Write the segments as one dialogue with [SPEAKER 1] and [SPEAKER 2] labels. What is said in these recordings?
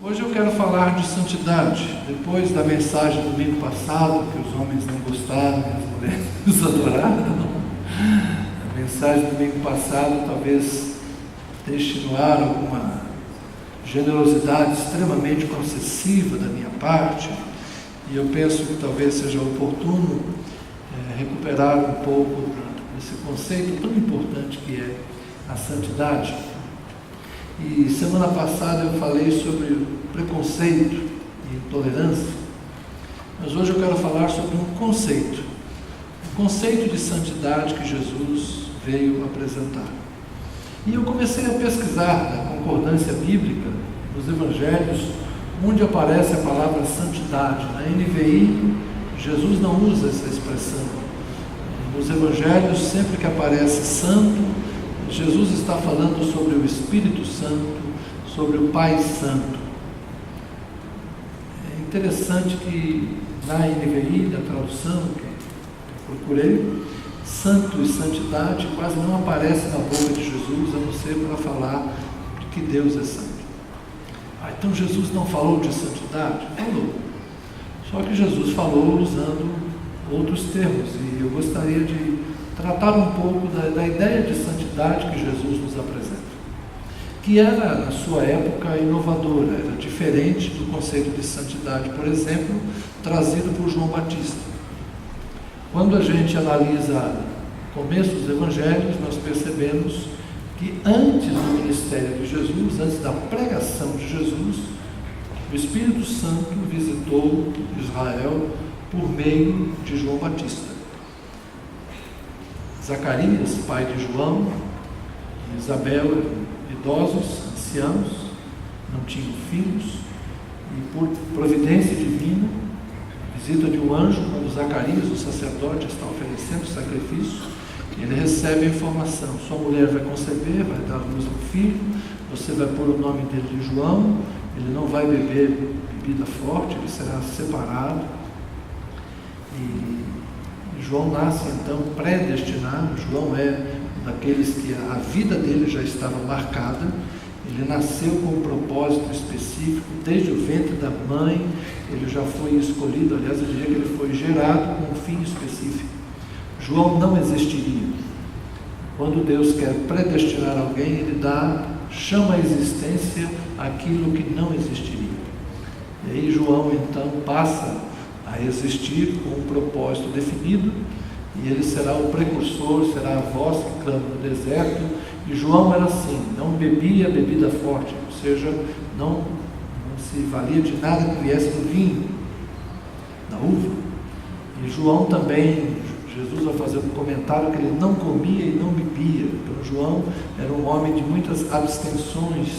[SPEAKER 1] Hoje eu quero falar de santidade. Depois da mensagem do domingo passado, que os homens não gostaram e as mulheres adoraram, a mensagem do domingo passado talvez deixe no ar alguma generosidade extremamente concessiva da minha parte, e eu penso que talvez seja oportuno recuperar um pouco desse conceito tão importante que é a santidade. E semana passada eu falei sobre preconceito e intolerância, mas hoje eu quero falar sobre um conceito, o conceito de santidade que Jesus veio apresentar. E eu comecei a pesquisar na concordância bíblica, nos evangelhos, onde aparece a palavra santidade. Na NVI, Jesus não usa essa expressão. Nos evangelhos, sempre que aparece santo, Jesus está falando sobre o Espírito Santo, sobre o Pai Santo. É interessante que na NVI, na tradução que eu procurei, santo e santidade quase não aparece na boca de Jesus, a não ser para falar de que Deus é santo. Então Jesus não falou de santidade? Falou. Só que Jesus falou usando outros termos, e eu gostaria de tratar um pouco da ideia de santidade que Jesus nos apresenta, que era, na sua época, inovadora, era diferente do conceito de santidade, por exemplo, trazido por João Batista. Quando a gente analisa o começo dos evangelhos, nós percebemos que antes do ministério de Jesus, antes da pregação de Jesus, o Espírito Santo visitou Israel por meio de João Batista. Zacarias, pai de João, e Isabel eram idosos, anciãos, não tinham filhos, e por providência divina, visita de um anjo, quando Zacarias, o sacerdote, está oferecendo sacrifício, ele recebe a informação: sua mulher vai conceber, vai dar luz ao filho, você vai pôr o nome dele de João, ele não vai beber bebida forte, ele será separado. E João nasce então predestinado. João é daqueles que a vida dele já estava marcada, ele nasceu com um propósito específico, desde o ventre da mãe, ele já foi escolhido, aliás eu diria que ele foi gerado com um fim específico. João não existiria. Quando Deus quer predestinar alguém, ele chama à existência aquilo que não existiria. E aí João então passa a existir com um propósito definido, e ele será o precursor, será a voz que clama no deserto. E João era assim, não bebia bebida forte, ou seja, não se valia de nada que viesse do vinho, da uva. E João também, Jesus vai fazer um comentário que ele não comia e não bebia. Então João era um homem de muitas abstenções,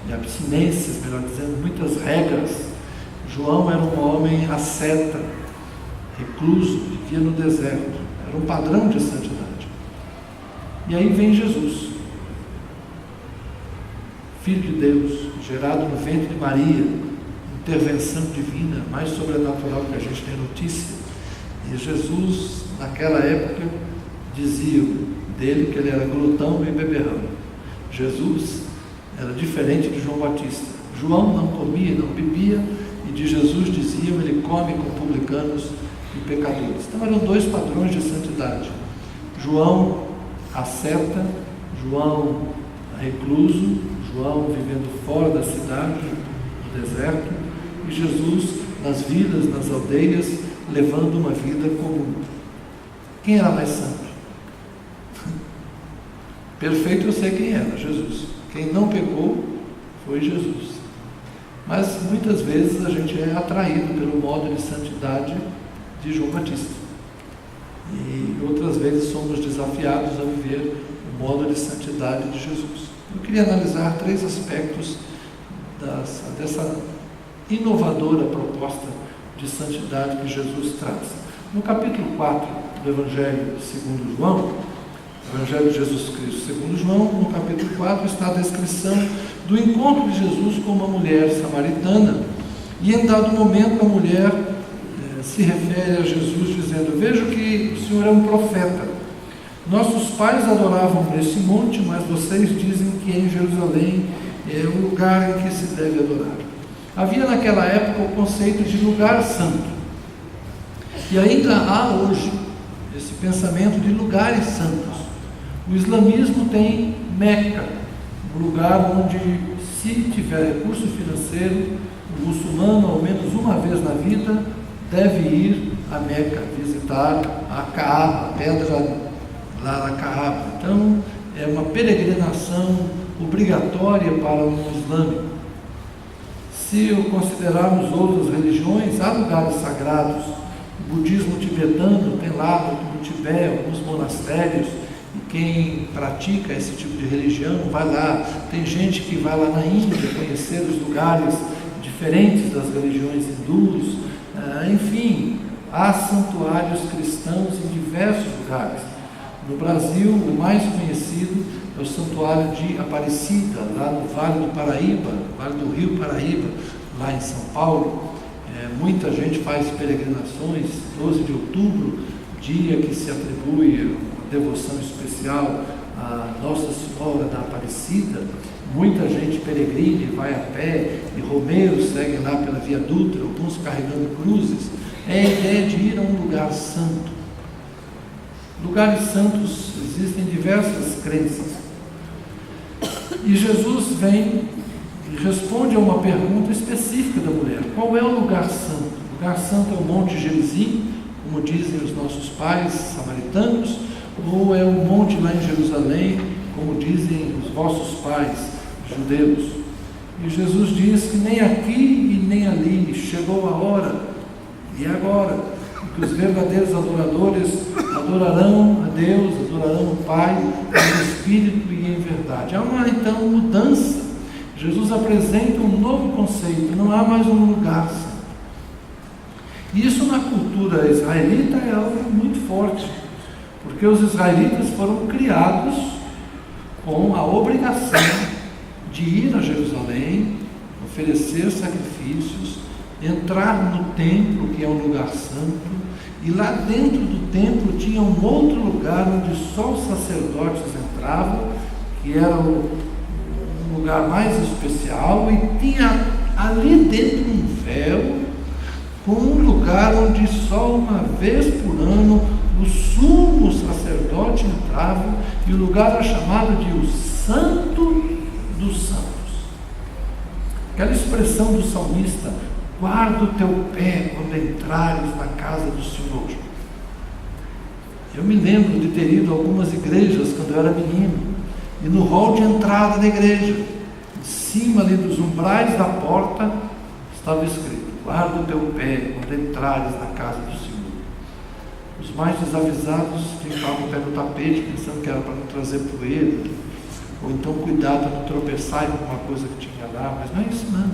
[SPEAKER 1] de abstinências, melhor dizendo, muitas regras. João era um homem asceta, recluso, vivia no deserto, era um padrão de santidade. E aí vem Jesus, Filho de Deus, gerado no ventre de Maria, intervenção divina, mais sobrenatural que a gente tem notícia. E Jesus, naquela época, diziam dele que ele era glutão e beberrão. Jesus era diferente de João Batista. João não comia, não bebia, e de Jesus diziam: ele come com publicanos e pecadores. Então eram dois padrões de santidade. João asceta, João recluso, João vivendo fora da cidade, no deserto, e Jesus nas vilas, nas aldeias, levando uma vida comum. Quem era mais santo? Perfeito, eu sei quem era: Jesus. Quem não pecou foi Jesus. Mas muitas vezes a gente é atraído pelo modo de santidade de João Batista, e outras vezes somos desafiados a viver o modo de santidade de Jesus. Eu queria analisar três aspectos dessa inovadora proposta de santidade que Jesus traz. No capítulo 4 do Evangelho segundo João, Evangelho de Jesus Cristo segundo João, no capítulo 4 está a descrição do encontro de Jesus com uma mulher samaritana, e em dado momento a mulher se refere a Jesus dizendo: vejo que o Senhor é um profeta. Nossos pais adoravam nesse monte, mas vocês dizem que em Jerusalém é o lugar em que se deve adorar. Havia naquela época o conceito de lugar santo. E ainda há hoje esse pensamento de lugares santos. O islamismo tem Meca, um lugar onde, se tiver recurso financeiro, o muçulmano, ao menos uma vez na vida, deve ir a Meca, visitar a Kaaba, a pedra lá na Kaaba. Então, é uma peregrinação obrigatória para o islâmico. Se considerarmos outras religiões, há lugares sagrados. O budismo tibetano tem lá no Tibete alguns monastérios, e quem pratica esse tipo de religião vai lá. Tem gente que vai lá na Índia conhecer os lugares diferentes das religiões hindus. Enfim, há santuários cristãos em diversos lugares. No Brasil, o mais conhecido é o Santuário de Aparecida, lá no Vale do Paraíba, Vale do Rio Paraíba, lá em São Paulo. Muita gente faz peregrinações, 12 de outubro, dia que se atribui uma devoção especial a Nossa Senhora da Aparecida. Muita gente peregrina e vai a pé, e romeiros seguem lá pela Via Dutra, alguns carregando cruzes. É a ideia de ir a um lugar santo. Lugares santos existem diversas crenças. E Jesus vem e responde a uma pergunta específica da mulher: qual é o lugar santo? O lugar santo é o Monte Gerizim, como dizem os nossos pais samaritanos, ou é o monte lá em Jerusalém, como dizem os vossos pais judeus? E Jesus diz que nem aqui e nem ali chegou a hora, e agora, que os verdadeiros adoradores adorarão a Deus, adorarão o Pai em espírito e em verdade. Há uma, então, mudança. Jesus apresenta um novo conceito, não há mais um lugar santo. Isso na cultura israelita é algo muito forte, porque os israelitas foram criados com a obrigação de ir a Jerusalém, oferecer sacrifícios, entrar no templo, que é um lugar santo, e lá dentro do templo tinha um outro lugar onde só os sacerdotes entravam, que era um lugar mais especial, e tinha ali dentro um véu, com um lugar onde só uma vez por ano o sumo sacerdote entrava, e o lugar era chamado de o Santo dos Santos. Aquela expressão do salmista: guarda o teu pé quando entrares na casa do Senhor. Eu me lembro de ter ido a algumas igrejas quando eu era menino, e no hall de entrada da igreja, em cima ali dos umbrais da porta, estava escrito: guarda o teu pé quando entrares na casa do Senhor. Os mais desavisados ficavam o pé no tapete, pensando que era para não trazer poeira, ou então cuidar para não tropeçar em alguma coisa que tinha lá, mas não é isso não.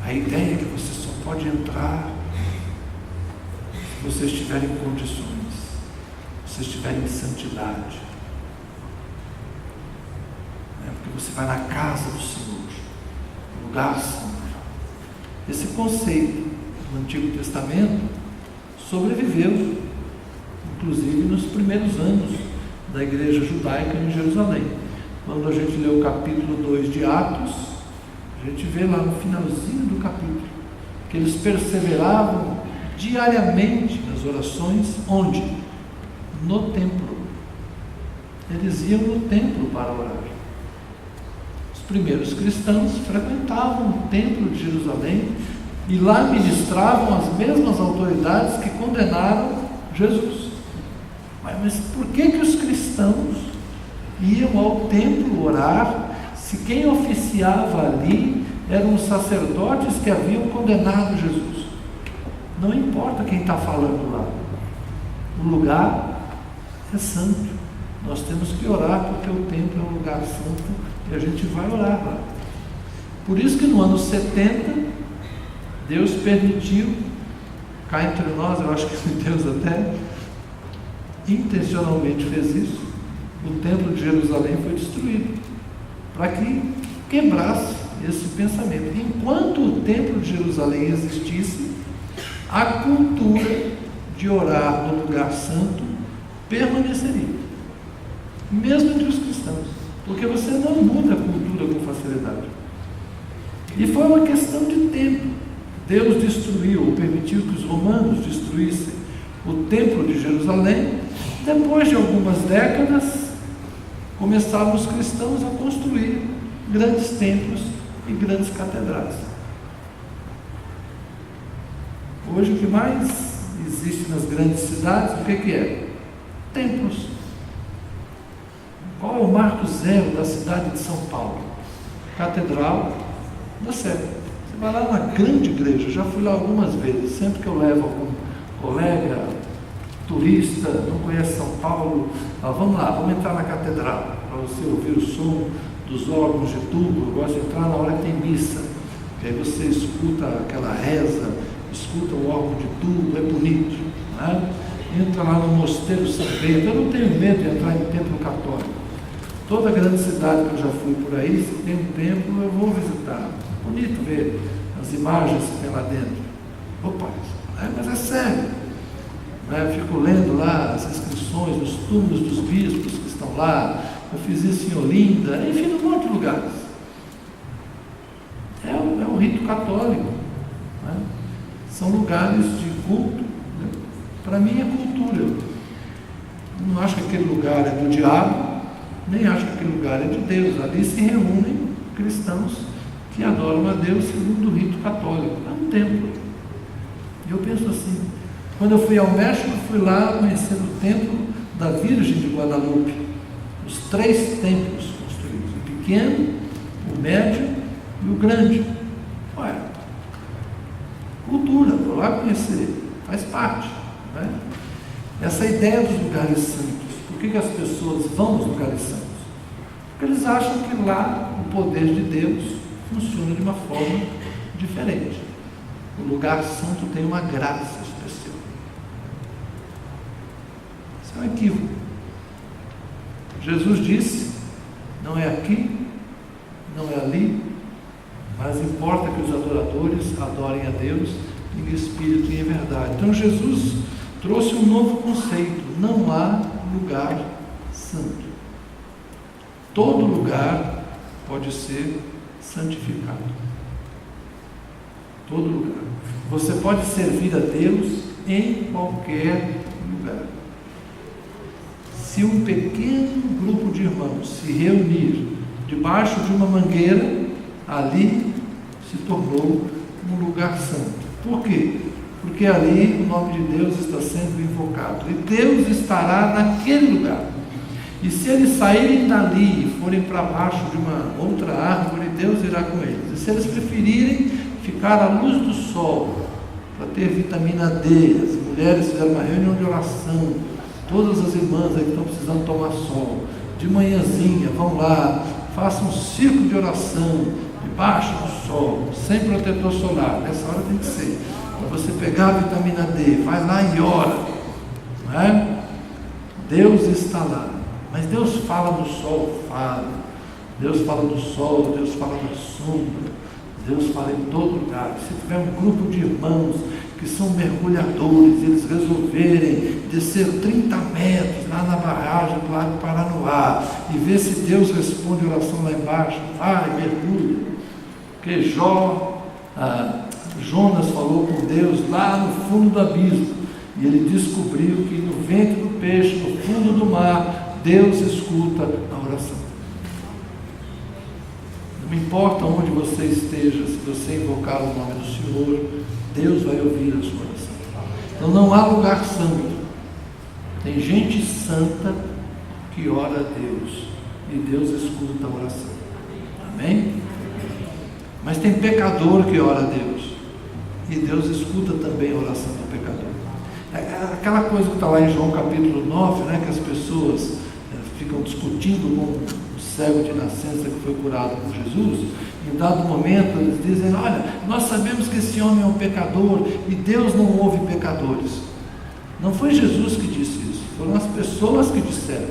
[SPEAKER 1] A ideia é que você só pode entrar se você estiver em condições, se você estiver em santidade. Porque você vai na casa do Senhor, lugar santo. Esse conceito no Antigo Testamento sobreviveu, inclusive nos primeiros anos da igreja judaica em Jerusalém. Quando a gente lê o capítulo 2 de Atos, a gente vê lá no finalzinho do capítulo que eles perseveravam diariamente nas orações. Onde? No templo. Eles iam no templo para orar. Os primeiros cristãos frequentavam o templo de Jerusalém e lá ministravam as mesmas autoridades que condenaram Jesus. Mas por que os cristãos iam ao templo orar, se quem oficiava ali eram os sacerdotes que haviam condenado Jesus? Não importa quem está falando lá, o lugar é santo. Nós temos que orar porque o templo é um lugar santo e a gente vai orar lá. Por isso que no ano 70 Deus permitiu, cá entre nós, eu acho que Deus até intencionalmente fez isso, o templo de Jerusalém foi destruído, para que quebrasse esse pensamento. Enquanto o templo de Jerusalém existisse, a cultura de orar no lugar santo permaneceria, mesmo entre os cristãos, porque você não muda a cultura com facilidade. E foi uma questão de tempo. Deus destruiu, ou permitiu que os romanos destruíssem o templo de Jerusalém. Depois de algumas décadas, começaram os cristãos a construir grandes templos e grandes catedrais. Hoje o que mais existe nas grandes cidades, o que é? Templos. Qual é o marco zero da cidade de São Paulo? Catedral da Sé. Você vai lá na grande igreja, já fui lá algumas vezes, sempre que eu levo algum colega, turista, não conhece São Paulo, vamos lá, vamos entrar na catedral, para você ouvir o som dos órgãos de tubo. Eu gosto de entrar na hora que tem missa, que aí você escuta aquela reza, escuta o órgão de tubo, é bonito, né? Entra lá no Mosteiro São Bento. Eu não tenho medo de entrar em templo católico. Toda grande cidade que eu já fui por aí, se tem um templo, eu vou visitar. Bonito ver as imagens que tem lá dentro. Opa, mas é sério. Eu fico lendo lá as inscrições dos túmulos dos bispos que estão lá. Eu fiz isso em Olinda, enfim, em um monte de lugares. É um rito católico, né? São lugares de culto, né? Para mim é cultura. Eu não acho que aquele lugar é do diabo, nem acho que aquele lugar é de Deus. Ali se reúnem cristãos que adoram a Deus segundo o rito católico. É um templo. E eu penso assim, quando eu fui ao México, fui lá conhecer o templo da Virgem de Guadalupe. Os 3 templos construídos, o pequeno, o médio e o grande. Olha, cultura, vou lá conhecer, faz parte, né? Essa ideia dos lugares santos. Por que as pessoas vão aos lugares santos? Porque eles acham que lá o poder de Deus funciona de uma forma diferente. O lugar santo tem uma graça especial. Isso é um equívoco. Jesus disse, não é aqui, não é ali, mas importa que os adoradores adorem a Deus em espírito e em verdade. Então Jesus trouxe um novo conceito: não há lugar santo. Todo lugar pode ser santificado. Todo lugar. Você pode servir a Deus em qualquer lugar. Se um pequeno grupo de irmãos se reunir debaixo de uma mangueira, ali se tornou um lugar santo. Por quê? Porque ali o nome de Deus está sendo invocado. E Deus estará naquele lugar. E se eles saírem dali e forem para baixo de uma outra árvore, Deus irá com eles. E se eles preferirem ficar à luz do sol, para ter vitamina D, as mulheres fizeram uma reunião de oração, todas as irmãs aí que estão precisando tomar sol, de manhãzinha, vão lá, façam um círculo de oração, debaixo do sol, sem protetor solar. Nessa hora tem que ser, para você pegar a vitamina D, vai lá e ora, não é? Deus está lá. Mas Deus fala do sol? Fala. Deus fala do sol, Deus fala da sombra, Deus fala em todo lugar. Se tiver um grupo de irmãos que são mergulhadores, eles resolverem descer 30 metros lá na barragem do Lago Paranoá e ver se Deus responde a oração lá embaixo, vai, mergulha. Porque Jonas falou com Deus lá no fundo do abismo, e ele descobriu que no ventre do peixe, no fundo do mar, Deus escuta a oração. Não importa onde você esteja, se você invocar o nome do Senhor, Deus vai ouvir a sua oração. Então não há lugar santo. Tem gente santa que ora a Deus, e Deus escuta a oração. Amém? Mas tem pecador que ora a Deus, e Deus escuta também a oração do pecador. Aquela coisa que está lá em João capítulo 9, né, que as pessoas ficam discutindo com o cego de nascença que foi curado por Jesus. Em dado momento eles dizem: olha, nós sabemos que esse homem é um pecador e Deus não ouve pecadores. Não foi Jesus que disse isso, foram as pessoas que disseram.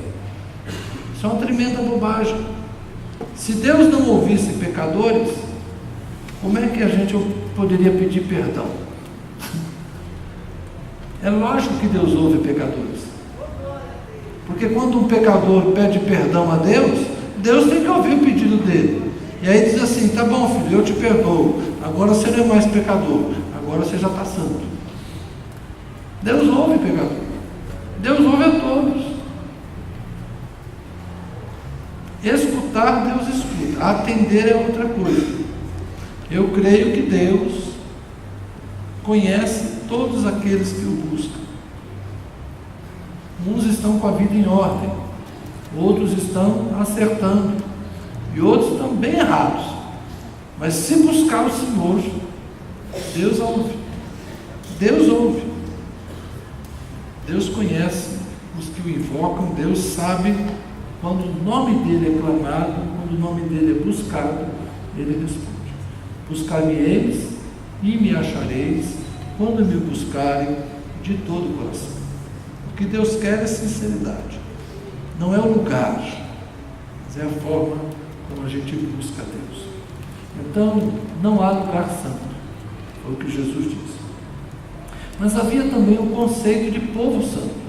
[SPEAKER 1] Isso é uma tremenda bobagem. Se Deus não ouvisse pecadores, como é que a gente poderia pedir perdão? É lógico que Deus ouve pecadores. Porque quando um pecador pede perdão a Deus, Deus tem que ouvir o pedido dele. E aí diz assim: tá bom, filho, eu te perdoo, agora você não é mais pecador, agora você já está santo. Deus ouve pecador, Deus ouve a todos. Escutar, Deus escuta, atender é outra coisa. Eu creio que Deus conhece todos aqueles que o buscam. Uns estão com a vida em ordem, outros estão acertando, e outros estão bem errados. Mas se buscar o Senhor, Deus ouve. Deus ouve. Deus conhece os que o invocam. Deus sabe quando o nome dele é clamado, quando o nome dele é buscado, ele responde: buscar-me-eis e me achareis, quando me buscarem de todo o coração. O que Deus quer é sinceridade. Não é o lugar, mas é a forma como a gente busca Deus. Então, não há lugar santo, foi o que Jesus disse. Mas havia também o conceito de povo santo.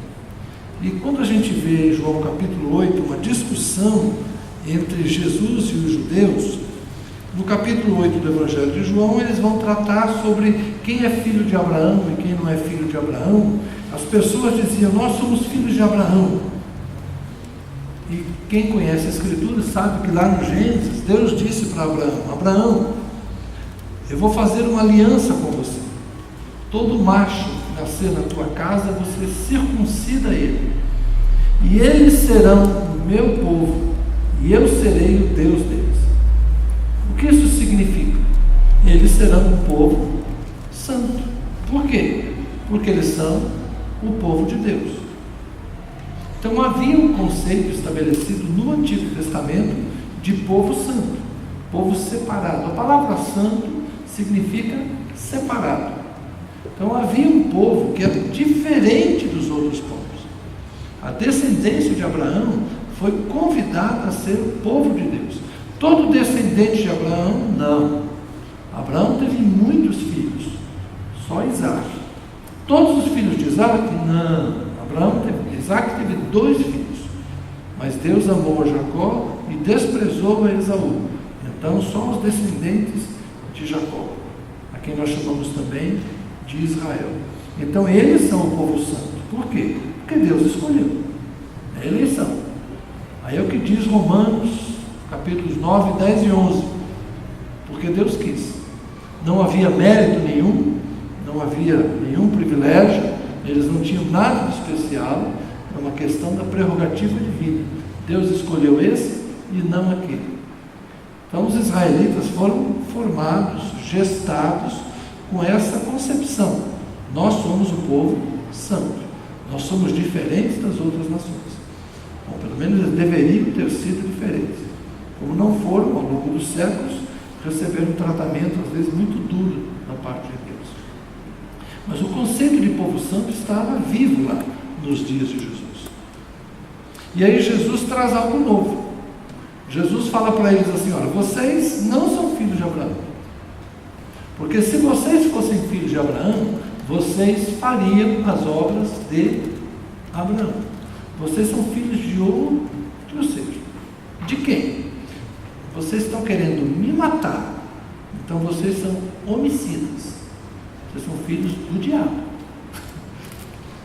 [SPEAKER 1] E quando a gente vê em João capítulo 8 uma discussão entre Jesus e os judeus, no capítulo 8 do Evangelho de João, eles vão tratar sobre quem é filho de Abraão e quem não é filho de Abraão. As pessoas diziam: nós somos filhos de Abraão. E quem conhece a Escritura sabe que lá no Gênesis, Deus disse para Abraão: Abraão, eu vou fazer uma aliança com você. Todo macho que nascer na tua casa, você circuncida ele. E eles serão o meu povo, e eu serei o Deus deles. O que isso significa? Eles serão um povo santo. Por quê? Porque eles são o povo de Deus. Então havia um conceito estabelecido no Antigo Testamento de povo santo, povo separado. A palavra santo significa separado. Então havia um povo que era diferente dos outros povos. A descendência de Abraão foi convidada a ser o povo de Deus. Todo descendente de Abraão, não. Abraão teve muitos filhos, só Isaac. Todos os filhos de Isaac, não. Isaac teve 2 filhos, mas Deus amou a Jacó e desprezou a Esaú. Então só os descendentes de Jacó, a quem nós chamamos também de Israel. Então eles são o povo santo. Por quê? Porque Deus escolheu. É a eleição. Aí é o que diz Romanos capítulos 9, 10 e 11. Porque Deus quis. Não havia mérito nenhum, não havia nenhum privilégio, eles não tinham nada de especial, é uma questão da prerrogativa divina. Deus escolheu esse e não aquele. Então os israelitas foram formados, gestados com essa concepção: nós somos o povo santo, nós somos diferentes das outras nações. Bom, pelo menos eles deveriam ter sido diferentes. Como não foram, ao longo dos séculos, receberam um tratamento às vezes muito duro da parte de Deus. Mas o conceito de povo santo estava vivo lá nos dias de Jesus. E aí Jesus traz algo novo. Jesus fala para eles assim: olha, vocês não são filhos de Abraão, porque se vocês fossem filhos de Abraão, vocês fariam as obras de Abraão. Vocês são filhos de outro ser. De quem? Vocês estão querendo me matar, então vocês são homicidas. Vocês são filhos do diabo.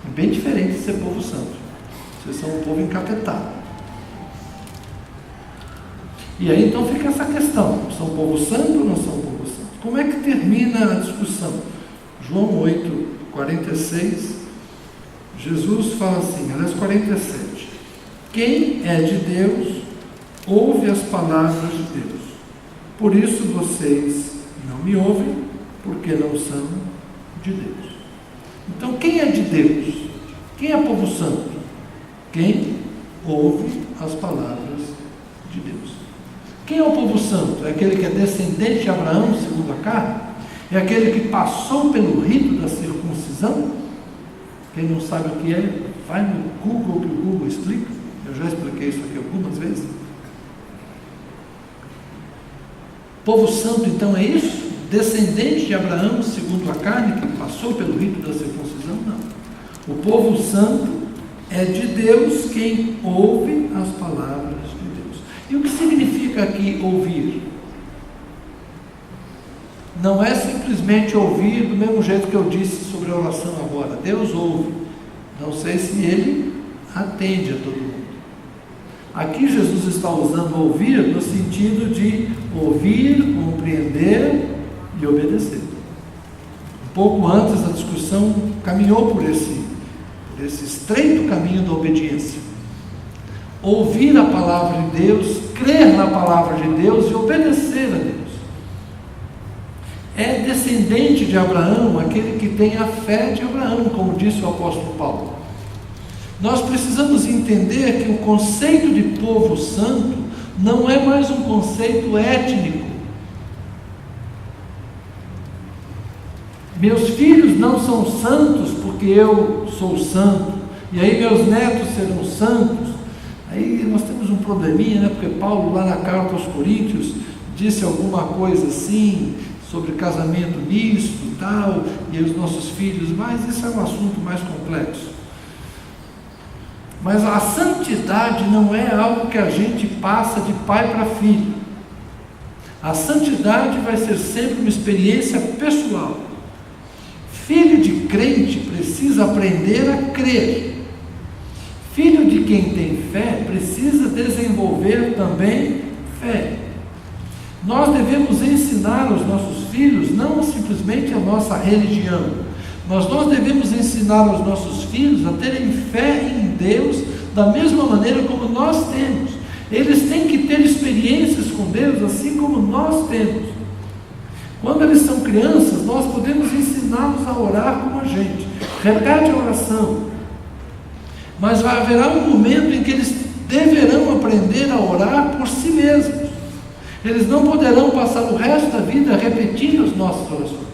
[SPEAKER 1] É bem diferente de ser povo santo. Vocês são um povo encapetado. E aí então fica essa questão: são povo santo ou não são povo santo? Como é que termina a discussão? João 8, 46, Jesus fala assim, aliás 47: quem é de Deus, ouve as palavras de Deus. Por isso vocês não me ouvem, porque não são de Deus. Então quem é de Deus? Quem é povo santo? Quem ouve as palavras de Deus. Quem é o povo santo? É aquele que é descendente de Abraão segundo a carne? É aquele que passou pelo rito da circuncisão? Quem não sabe o que é, vai no Google, que o Google explica. Eu já expliquei isso aqui algumas vezes. Povo santo então é isso? Descendente de Abraão segundo a carne, que passou pelo rito da circuncisão? Não. O povo santo é de Deus quem ouve as palavras de Deus. E o que significa aqui ouvir? não é simplesmente ouvir do mesmo jeito que eu disse sobre a oração agora. Deus ouve, não sei se Ele atende a todo mundo. Aqui Jesus está usando ouvir no sentido de ouvir, compreender e obedecer. Um pouco antes a discussão caminhou por esse estreito caminho da obediência. Ouvir a palavra de Deus, crer na palavra de Deus e obedecer a Deus. É descendente de Abraão aquele que tem a fé de Abraão, como disse o apóstolo Paulo. Nós precisamos entender que o conceito de povo santo não é mais um conceito étnico. Meus filhos não são santos porque eu sou santo, e aí meus netos serão santos. Aí nós temos um probleminha, né? Porque Paulo, lá na carta aos Coríntios, disse alguma coisa assim, sobre casamento misto e tal, e os nossos filhos, mas isso é um assunto mais complexo. Mas a santidade não é algo que a gente passa de pai para filho. A santidade vai ser sempre uma experiência pessoal. Filho de crente precisa aprender a crer. Filho de quem tem fé precisa desenvolver também fé. Nós devemos ensinar aos nossos filhos não simplesmente a nossa religião, mas nós devemos ensinar aos nossos filhos a terem fé em Deus da mesma maneira como nós temos. Eles têm que ter experiências com Deus assim como nós temos. Quando eles são crianças, nós podemos ensiná-los a orar como a gente. Repete a oração. Mas haverá um momento em que eles deverão aprender a orar por si mesmos. Eles não poderão passar o resto da vida repetindo as nossas orações.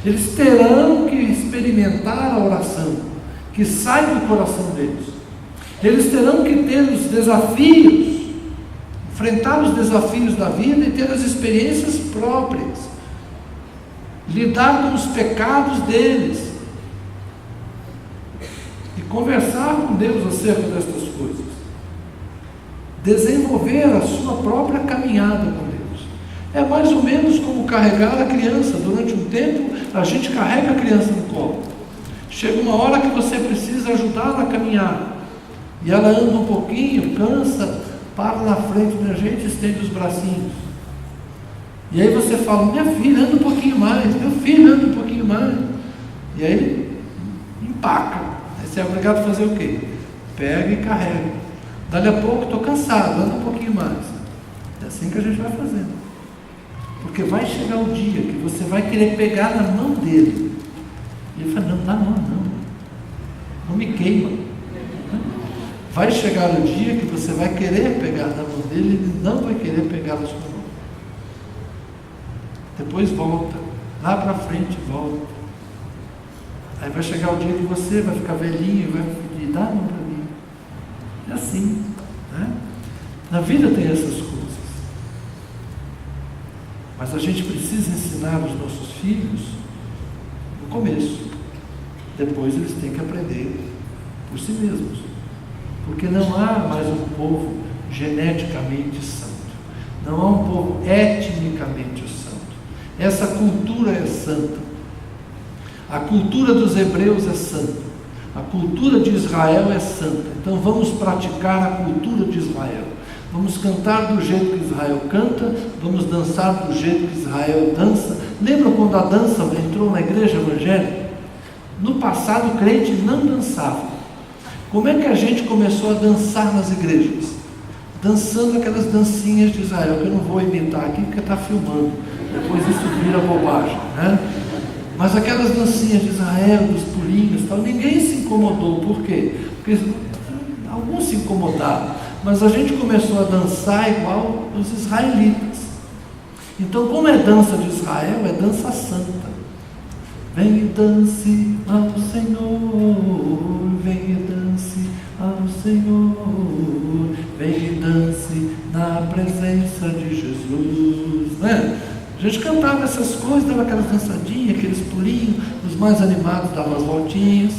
[SPEAKER 1] Eles terão que experimentar a oração que sai do coração deles. Eles terão que ter os desafios, enfrentar os desafios da vida e ter as experiências próprias, lidar com os pecados deles e conversar com Deus acerca destas coisas, desenvolver a sua própria caminhada com Deus. É mais ou menos como carregar a criança. Durante um tempo a gente carrega a criança no colo, chega uma hora que você precisa ajudá-la a caminhar, e ela anda um pouquinho, cansa, para na frente da gente e estende os bracinhos. E aí você fala: minha filha, anda um pouquinho mais, meu filho, anda um pouquinho mais. E aí empaca. Aí você é obrigado a fazer o quê? Pega e carrega. Dali a pouco, estou cansado, anda um pouquinho mais. É assim que a gente vai fazendo. Porque vai chegar o dia que você vai querer pegar na mão dele. E ele fala: não, dá mão não. Não me queima. Vai chegar o dia que você vai querer pegar na mão dele e ele não vai querer pegar na sua mão. Depois volta, lá para frente volta. Aí vai chegar o dia que você vai ficar velhinho e vai pedir: dá a mão para mim. É assim, né? Na vida tem essas coisas. Mas a gente precisa ensinar os nossos filhos no começo. Depois eles têm que aprender por si mesmos. Porque não há mais um povo geneticamente santo. Não há um povo etnicamente santo. Essa cultura é santa. A cultura dos hebreus é santa. A cultura de Israel é santa. Então vamos praticar a cultura de Israel. Vamos cantar do jeito que Israel canta. Vamos dançar do jeito que Israel dança. Lembra quando a dança entrou na igreja evangélica? No passado o crente não dançava. Como é que a gente começou a dançar nas igrejas? Dançando aquelas dancinhas de Israel, que eu não vou imitar aqui porque está filmando. Depois isso vira bobagem, né? Mas aquelas dancinhas de Israel, dos pulinhos e tal, ninguém se incomodou. Por quê? Porque alguns se incomodaram, mas a gente começou a dançar igual os israelitas. Então, como é dança de Israel, é dança santa. Vem e dance ao Senhor, vem e dance ao Senhor, vem e dance na presença de Jesus, né? A gente cantava essas coisas, dava aquelas dançadinhas, aqueles pulinhos, os mais animados davam as voltinhas.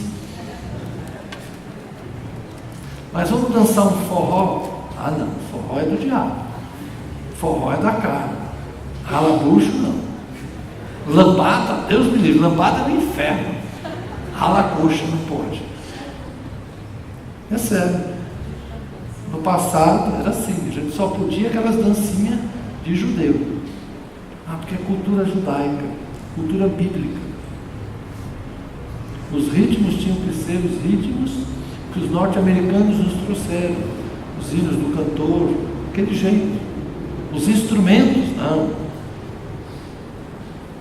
[SPEAKER 1] Mas vamos dançar um forró? Ah não, forró é do diabo, forró é da carne, ralabucho não. Lambada, Deus me livre, lambada é no inferno. Rala a coxa, não pode. É sério. No passado era assim, a gente só podia aquelas dancinhas de judeu. Porque é cultura judaica, cultura bíblica. Os ritmos tinham que ser os ritmos que os norte-americanos nos trouxeram. Os hinos do cantor, aquele jeito. Os instrumentos, não.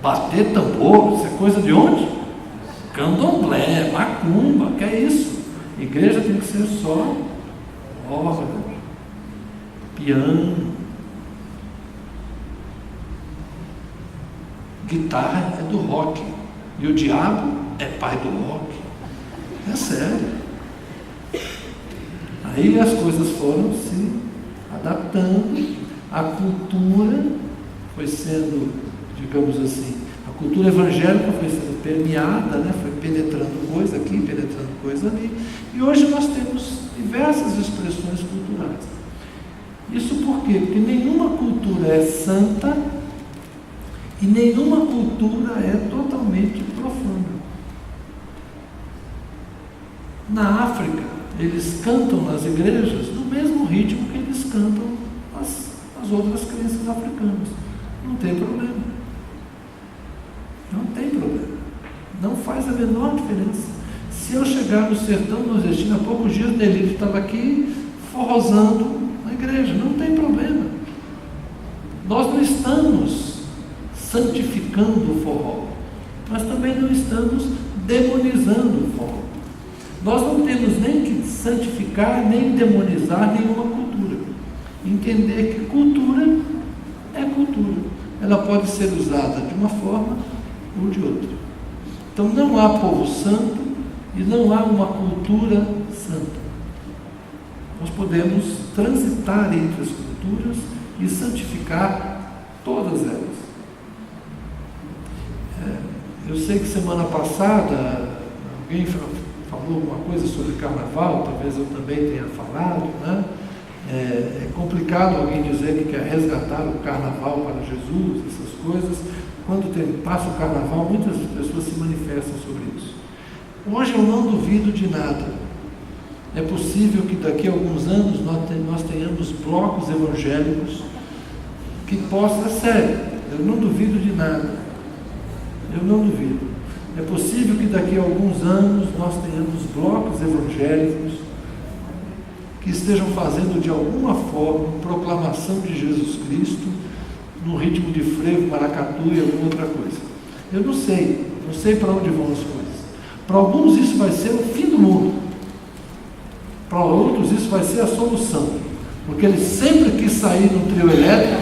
[SPEAKER 1] Bater tambor, isso é coisa de onde? Candomblé, macumba, que é isso? Igreja tem que ser só órgão, piano, guitarra é do rock, e o diabo é pai do rock. É sério. Aí as coisas foram se adaptando, a cultura foi sendo, digamos assim, a cultura evangélica foi sendo permeada, né? Foi penetrando coisa aqui, penetrando coisa ali, e hoje nós temos diversas expressões culturais. Isso por quê? Porque nenhuma cultura é santa e nenhuma cultura é totalmente profana. Na África, eles cantam nas igrejas no mesmo ritmo que eles cantam as outras crenças africanas. Não tem problema. Não tem problema. Não faz a menor diferença. Se eu chegar no sertão nordestino, há poucos dias o Delírio estava aqui forrosando na igreja. Não tem problema. Nós não estamos santificando o forró. Nós também não estamos demonizando o forró. Nós não temos nem que santificar, nem demonizar nenhuma cultura. Entender que cultura é cultura. Ela pode ser usada de uma forma ou de outra. Então não há povo santo e não há uma cultura santa. Nós podemos transitar entre as culturas e santificar todas elas. Eu sei que semana passada alguém falou alguma coisa sobre carnaval, talvez eu também tenha falado, né? É complicado alguém dizer que quer resgatar o carnaval para Jesus, essas coisas. Quando passa o carnaval, muitas pessoas se manifestam sobre isso. Hoje eu não duvido de nada. É possível que daqui a alguns anos nós tenhamos blocos evangélicos que possam, é sério, eu não duvido de nada. Eu não duvido. É possível que daqui a alguns anos nós tenhamos blocos evangélicos que estejam fazendo de alguma forma proclamação de Jesus Cristo no ritmo de frevo, maracatu e alguma outra coisa. Eu não sei para onde vão as coisas. Para alguns isso vai ser o fim do mundo. Para outros isso vai ser a solução. Porque ele sempre quis sair no trio elétrico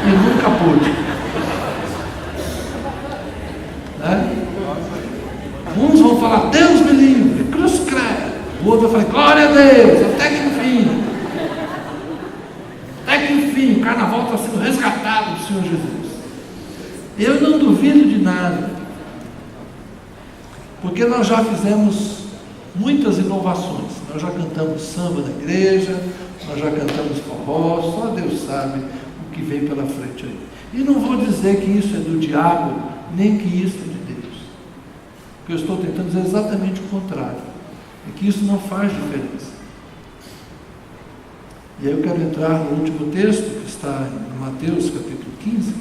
[SPEAKER 1] e nunca pôde. Né? Uns vão falar, Deus me livre, cruz credo. O outro vai falar, glória a Deus, até que enfim. Até que enfim, o carnaval está sendo resgatado do Senhor Jesus. Eu não duvido de nada, porque nós já fizemos muitas inovações. Nós já cantamos samba na igreja, nós já cantamos forró, só Deus sabe o que vem pela frente aí. E não vou dizer que isso é do diabo, nem que isso é de Deus. O que eu estou tentando dizer é exatamente o contrário. É que isso não faz diferença. E aí eu quero entrar no último texto, que está em Mateus capítulo 15.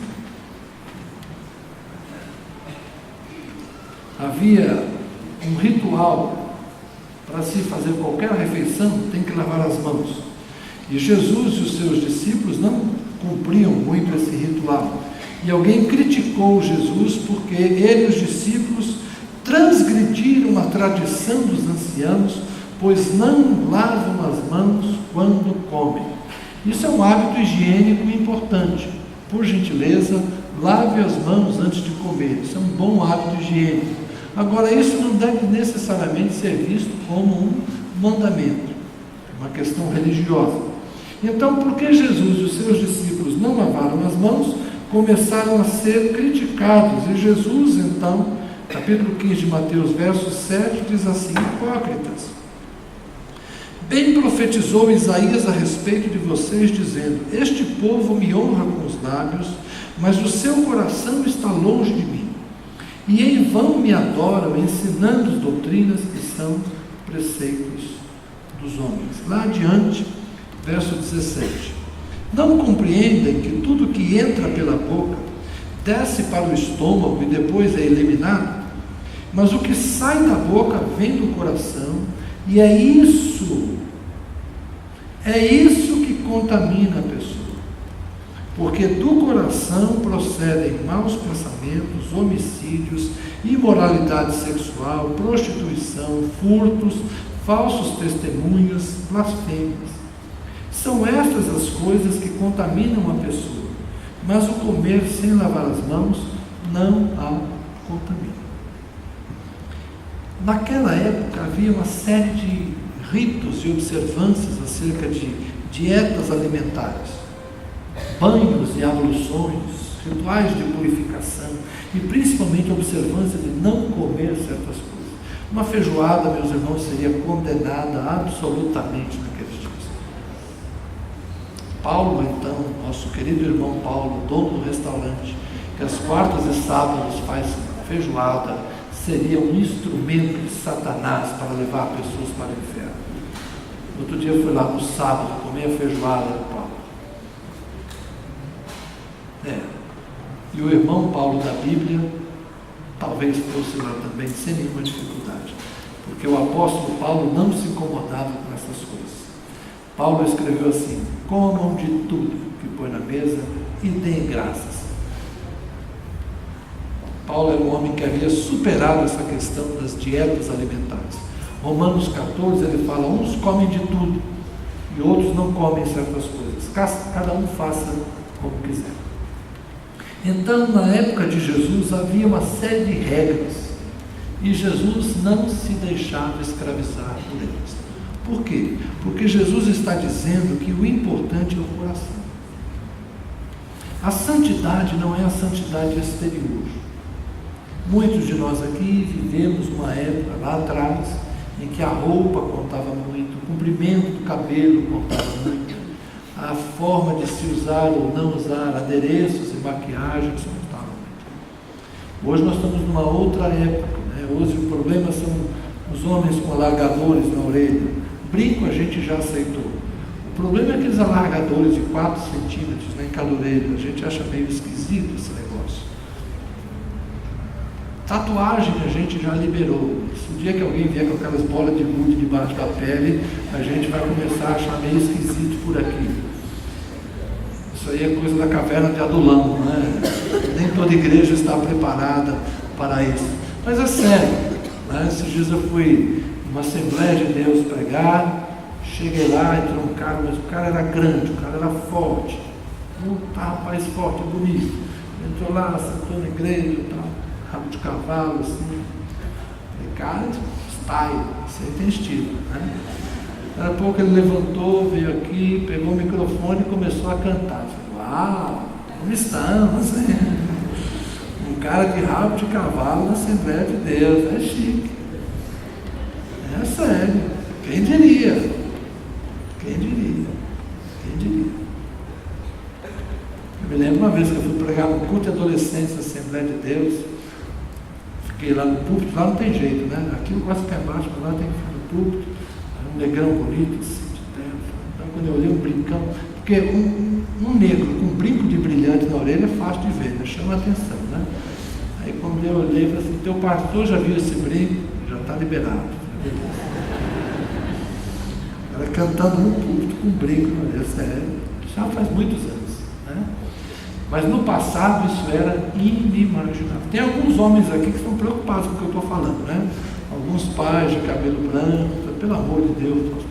[SPEAKER 1] Havia um ritual para se fazer qualquer refeição, tem que lavar as mãos. E Jesus e os seus discípulos não cumpriam muito esse ritual. E alguém criticou Jesus porque ele e os discípulos transgrediram a tradição dos anciãos, pois não lavam as mãos quando comem. Isso é um hábito higiênico importante. Por gentileza, lave as mãos antes de comer. Isso é um bom hábito higiênico. Agora, isso não deve necessariamente ser visto como um mandamento, uma questão religiosa. Então, porque Jesus e os seus discípulos não lavaram as mãos, começaram a ser criticados. E Jesus, então, capítulo 15 de Mateus, verso 7, diz assim: hipócritas, bem profetizou Isaías a respeito de vocês, dizendo: este povo me honra com os lábios, mas o seu coração está longe de mim. e em vão me adoram, ensinando doutrinas que são preceitos dos homens. Lá adiante, verso 17. Não compreendem que tudo que entra pela boca desce para o estômago e depois é eliminado? Mas o que sai da boca vem do coração, e é isso que contamina a pessoa. Porque do coração procedem maus pensamentos, homicídios, imoralidade sexual, prostituição, furtos, falsos testemunhos, blasfêmias. São estas as coisas que contaminam a pessoa, mas o comer sem lavar as mãos não a contamina. Naquela época havia uma série de ritos e observâncias acerca de dietas alimentares, banhos e abluções, rituais de purificação e principalmente a observância de não comer certas coisas. Uma feijoada, meus irmãos, seria condenada absolutamente naqueles dias. Paulo, então, nosso querido irmão Paulo, dono do restaurante, que às quartas e sábados faz feijoada, seria um instrumento de Satanás para levar pessoas para o inferno. Outro dia eu fui lá no sábado comer a feijoada do Paulo. E o irmão Paulo da Bíblia talvez fosse lá também sem nenhuma dificuldade, porque o apóstolo Paulo não se incomodava com essas coisas. Paulo escreveu assim: comam de tudo que põe na mesa e deem graças. Paulo era um homem que havia superado essa questão das dietas alimentares. Romanos 14 ele fala: uns comem de tudo e outros não comem certas coisas, cada um faça como quiser. Então, na época de Jesus, havia uma série de regras, e Jesus não se deixava escravizar por elas. Por quê? Porque Jesus está dizendo que o importante é o coração. A santidade não é a santidade exterior. Muitos de nós aqui vivemos uma época lá atrás em que a roupa contava muito, o comprimento do cabelo contava muito, a forma de se usar ou não usar adereços e maquiagens contava muito. Hoje nós estamos numa outra época, né? Hoje o problema são os homens com alargadores na orelha. Brinco a gente já aceitou. O problema é aqueles alargadores de 4 centímetros em cada orelha. A gente acha meio esquisito esse negócio. Tatuagem a gente já liberou. Se o dia que alguém vier com aquelas bolas de gude debaixo da pele, a gente vai começar a achar meio esquisito por aqui. Isso aí é coisa da caverna de Adulão, né? Nem toda igreja está preparada para isso. Mas é sério, né? Esses dias eu fui numa Assembleia de Deus pregar, cheguei lá, entrou um cara, mas o cara era grande, o cara era forte. Um rapaz forte, bonito. Entrou lá, sentou na igreja e tal, rabo de cavalo, assim. Falei, cara, style, isso aí tem estilo, né? Daqui a pouco ele levantou, veio aqui, pegou o microfone e começou a cantar. Falei, uau, como estamos? Um cara de rabo de cavalo na Assembleia de Deus, é chique. É sério. Quem diria? Quem diria? Quem diria? Eu me lembro uma vez que eu fui pregar no culto de adolescentes da Assembleia de Deus. Fiquei lá no púlpito, lá não tem jeito, né? Aqui eu gosto de ficar embaixo, mas lá tem que ficar no púlpito. Um negrão bonito, assim, de terno. Então, quando eu olhei um brincão, porque um negro com um brinco de brilhante na orelha é fácil de ver, né? Chama a atenção, né? Aí quando eu olhei, eu falei assim: teu pastor já viu esse brinco? Já está liberado. Ela cantando no púlpito com um brinco na orelha, sério. Já faz muitos anos, né? Mas no passado isso era inimaginável. Tem alguns homens aqui que estão preocupados com o que eu estou falando, né? Alguns pais de cabelo branco, pelo amor de Deus, pastor,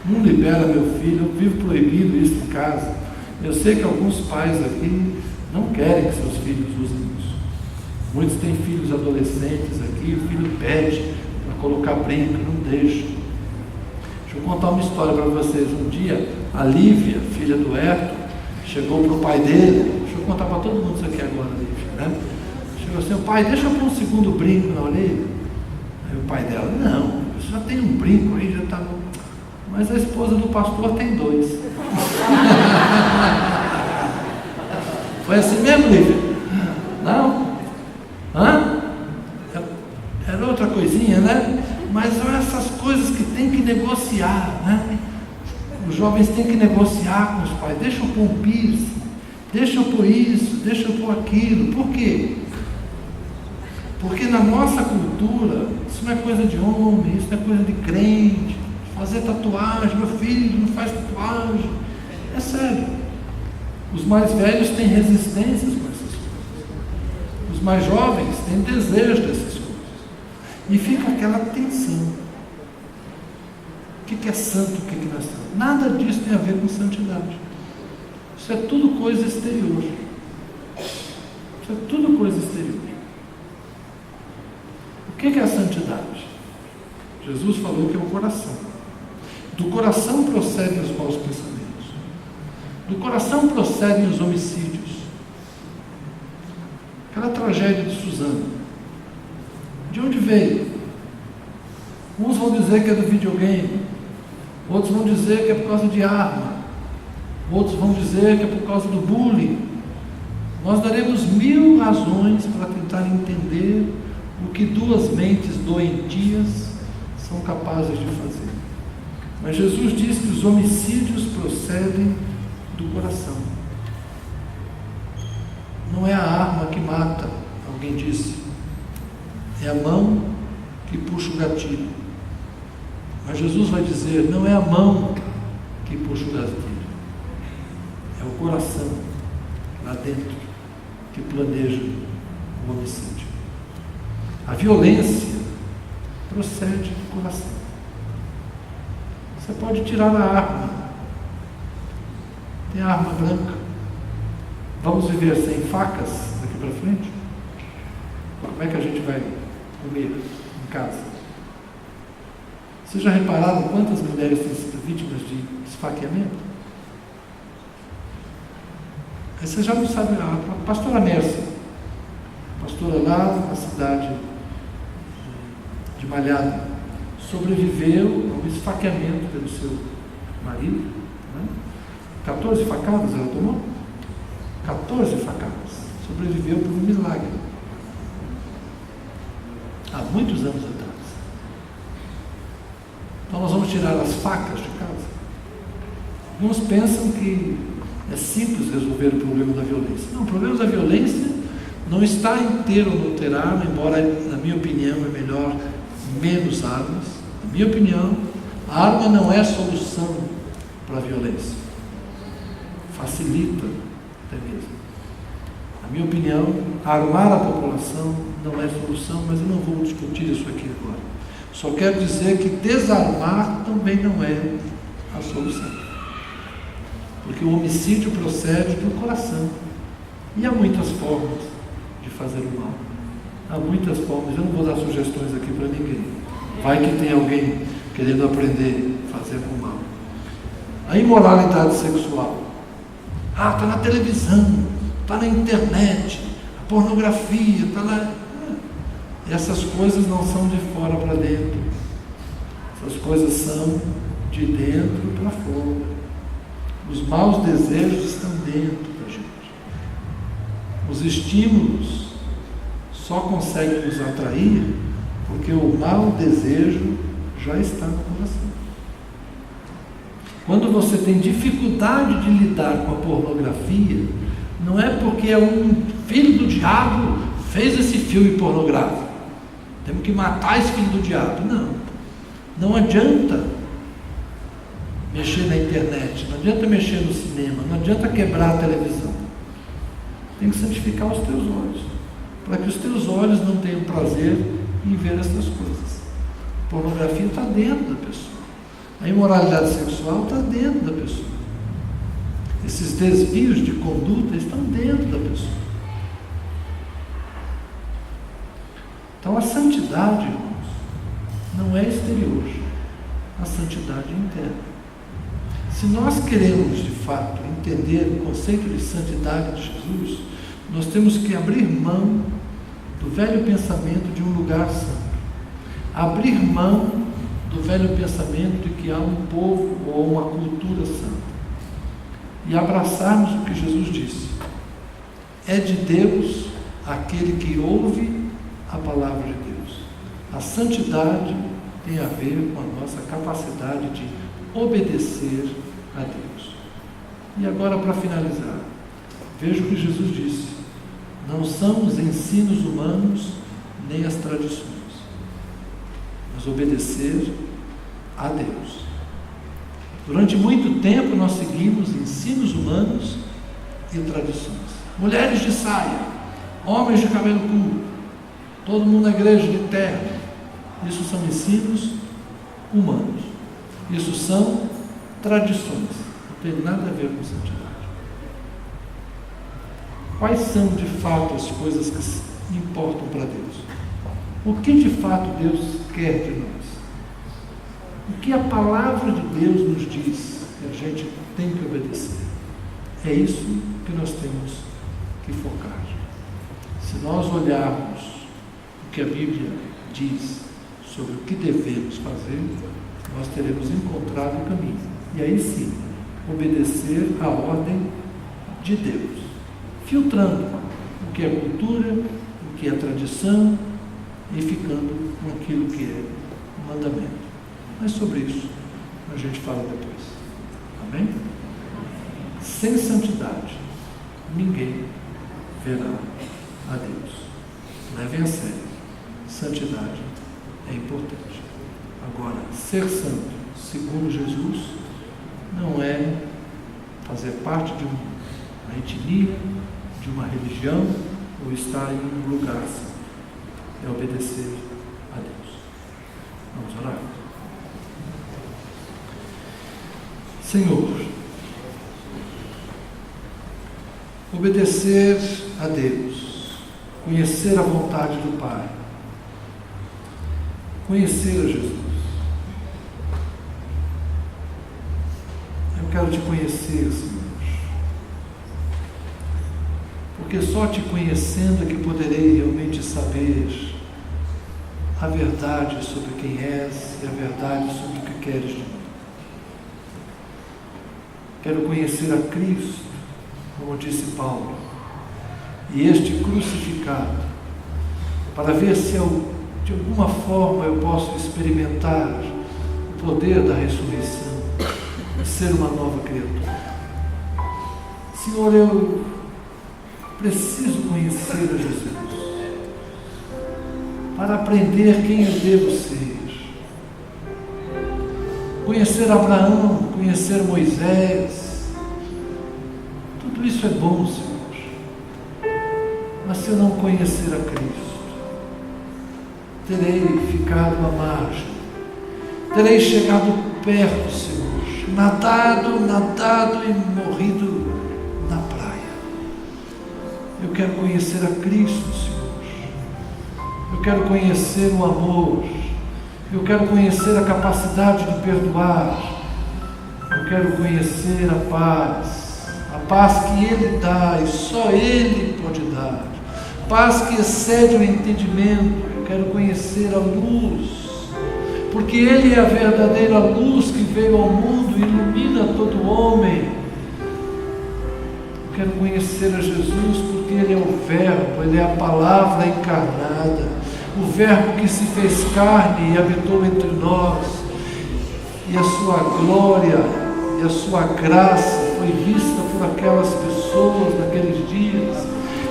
[SPEAKER 1] não libera meu filho, eu vivo proibido isso em casa. Eu sei que alguns pais aqui não querem que seus filhos usem isso. Muitos têm filhos adolescentes aqui, o filho pede para colocar brinco, não deixa. Deixa eu contar uma história para vocês. Um dia, a Lívia, filha do Herto, chegou para o pai dele. Deixa eu contar para todo mundo isso aqui agora, Lívia, né? Chegou assim: pai, deixa eu pôr um segundo brinco na orelha. Aí o pai dela: não, você já tem um brinco aí, já está. Mas a esposa do pastor tem 2. Foi assim mesmo, Lívia? Não? Hã? coisinha, né? Mas são essas coisas que tem que negociar, né? Os jovens têm que negociar com os pais. Deixa eu pôr um piercing, deixa eu pôr isso, deixa eu pôr aquilo. Por quê? Porque na nossa cultura, isso não é coisa de homem, isso não é coisa de crente. Fazer tatuagem, meu filho não faz tatuagem. É sério. Os mais velhos têm resistências com essas coisas. Os mais jovens têm desejo dessas coisas. E fica aquela tensão. O que é santo, o que não é santo? Nada disso tem a ver com santidade. Isso é tudo coisa exterior. Isso é tudo coisa exterior. O que é a santidade? Jesus falou que é o coração. Do coração procedem os maus pensamentos. Do coração procedem os homicídios. Aquela tragédia de Suzano. De onde veio? Uns vão dizer que é do videogame. Outros vão dizer que é por causa de arma. Outros vão dizer que é por causa do bullying. Nós daremos 1000 razões para tentar entender o que duas mentes doentias são capazes de fazer. Mas Jesus diz que os homicídios procedem do coração. Não é a arma que mata, alguém disse. É a mão que puxa o gatilho. Mas Jesus vai dizer, não é a mão que puxa o gatilho, é o coração, lá dentro, que planeja o homicídio. A violência procede do coração. Você pode tirar a arma, tem a arma branca. Vamos viver sem facas daqui para frente? Como é que a gente vai comer em casa? Vocês já repararam quantas mulheres têm sido vítimas de esfaqueamento? Aí você já não sabe. A pastora Mércia, pastora lá na cidade de Malhado, sobreviveu ao esfaqueamento pelo seu marido, né? 14 facadas ela tomou? 14 facadas. Sobreviveu por um milagre. Há muitos anos atrás. Então nós vamos tirar as facas de casa. Alguns pensam que é simples resolver o problema da violência. Não, o problema da violência não está em ter ou não ter arma, embora, na minha opinião, é melhor menos armas. Na minha opinião, a arma não é a solução para a violência. Facilita até mesmo. Na minha opinião, armar a população não é solução, mas eu não vou discutir isso aqui agora. Só quero dizer que desarmar também não é a solução. Porque o homicídio procede do coração. E há muitas formas de fazer o mal. Há muitas formas. Eu não vou dar sugestões aqui para ninguém. Vai que tem alguém querendo aprender a fazer o mal. A imoralidade sexual. Está na televisão, está na internet, a pornografia, está lá. Essas coisas não são de fora para dentro. Essas coisas são de dentro para fora. Os maus desejos estão dentro da gente. Os estímulos só conseguem nos atrair porque o mau desejo já está no coração. Quando você tem dificuldade de lidar com a pornografia, não é porque é um filho do diabo fez esse filme pornográfico. Temos que matar esse filho do diabo. Não. Não adianta mexer na internet, não adianta mexer no cinema, não adianta quebrar a televisão. Tem que santificar os teus olhos, para que os teus olhos não tenham prazer em ver essas coisas. A pornografia está dentro da pessoa. A imoralidade sexual está dentro da pessoa. Esses desvios de conduta estão dentro da pessoa. Então a santidade, irmãos, não é exterior, a santidade é interna. Se nós queremos de fato entender o conceito de santidade de Jesus, nós temos que abrir mão do velho pensamento de um lugar santo, abrir mão do velho pensamento de que há um povo ou uma cultura santa, e abraçarmos o que Jesus disse: é de Deus aquele que ouve a palavra de Deus. A santidade tem a ver com a nossa capacidade de obedecer a Deus. E agora, para finalizar, veja o que Jesus disse: não são os ensinos humanos nem as tradições, mas obedecer a Deus. Durante muito tempo nós seguimos ensinos humanos e tradições. Mulheres de saia, homens de cabelo curto, todo mundo na igreja de terno. Isso são ensinos humanos. Isso são tradições. Não tem nada a ver com santidade. Quais são de fato as coisas que importam para Deus? O que de fato Deus quer de nós? O que a palavra de Deus nos diz que a gente tem que obedecer? É isso que nós temos que focar. Se nós olharmos o que a Bíblia diz sobre o que devemos fazer, nós teremos encontrado o caminho. E aí sim, obedecer à ordem de Deus, filtrando o que é cultura, o que é tradição, e ficando com aquilo que é o mandamento. Mas sobre isso a gente fala depois. Amém? Sem santidade, ninguém verá a Deus. Levem a sério. Santidade é importante. Agora, ser santo, segundo Jesus, não é fazer parte de uma etnia, de uma religião, ou estar em um lugar santo. É obedecer a Deus. Vamos orar? Senhor, obedecer a Deus, conhecer a vontade do Pai, conhecer a Jesus. Eu quero te conhecer, Senhor, porque só te conhecendo é que poderei realmente saber a verdade sobre quem és e a verdade sobre o que queres de mim. Quero conhecer a Cristo, como disse Paulo, e este crucificado, para ver se eu, de alguma forma eu posso experimentar o poder da ressurreição e ser uma nova criatura. Senhor, eu preciso conhecer a Jesus para aprender quem eu devo ser. Conhecer Abraão, conhecer Moisés, tudo isso é bom, Senhor. Mas se eu não conhecer a Cristo, terei ficado à margem, terei chegado perto, Senhor, nadado e morrido na praia. Eu quero conhecer a Cristo, Senhor. Eu quero conhecer o amor. Eu quero conhecer a capacidade de perdoar. Eu quero conhecer a paz que Ele dá e só Ele pode dar. Paz que excede o entendimento. Eu quero conhecer a luz, porque Ele é a verdadeira luz que veio ao mundo e ilumina todo homem. Eu quero conhecer a Jesus porque Ele é o Verbo, Ele é a palavra encarnada, o Verbo que se fez carne e habitou entre nós, e a sua glória e a sua graça foi vista por aquelas pessoas naqueles dias.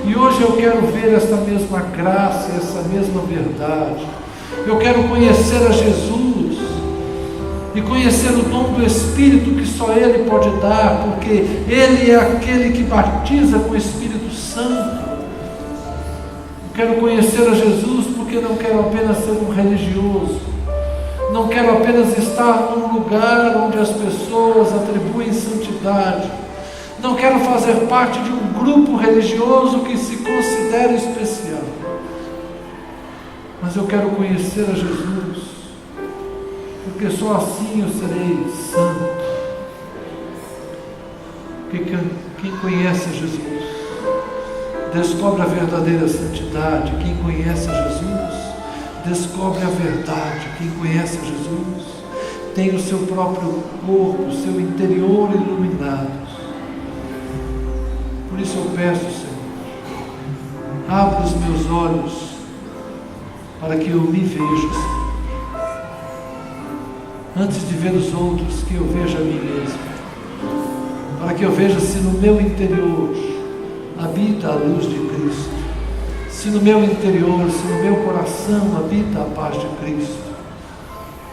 [SPEAKER 1] E hoje eu quero ver essa mesma graça, essa mesma verdade. Eu quero conhecer a Jesus e conhecer o dom do Espírito que só Ele pode dar, porque Ele é aquele que batiza com o Espírito Santo. Eu quero conhecer a Jesus porque não quero apenas ser um religioso, não quero apenas estar num lugar onde as pessoas atribuem santidade, não quero fazer parte de um grupo religioso que se considera especial, mas eu quero conhecer a Jesus, porque só assim eu serei santo. Porque quem conhece a Jesus descobre a verdadeira santidade. Quem conhece a Jesus descobre a verdade. Quem conhece a Jesus tem o seu próprio corpo, o seu interior iluminado. Por isso eu peço, Senhor, abre os meus olhos para que eu me veja, Senhor. Antes de ver os outros, que eu veja a mim mesmo, para que eu veja se no meu interior habita a luz de Cristo, se no meu interior, se no meu coração habita a paz de Cristo,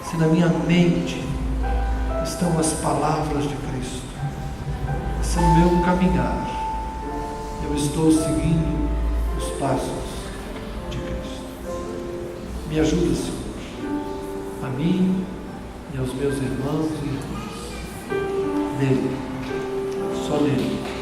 [SPEAKER 1] se na minha mente estão as palavras de Cristo, se no meu caminhar eu estou seguindo os passos de Cristo. Me ajuda, Senhor, a mim e aos meus irmãos e irmãs, nele, só nele,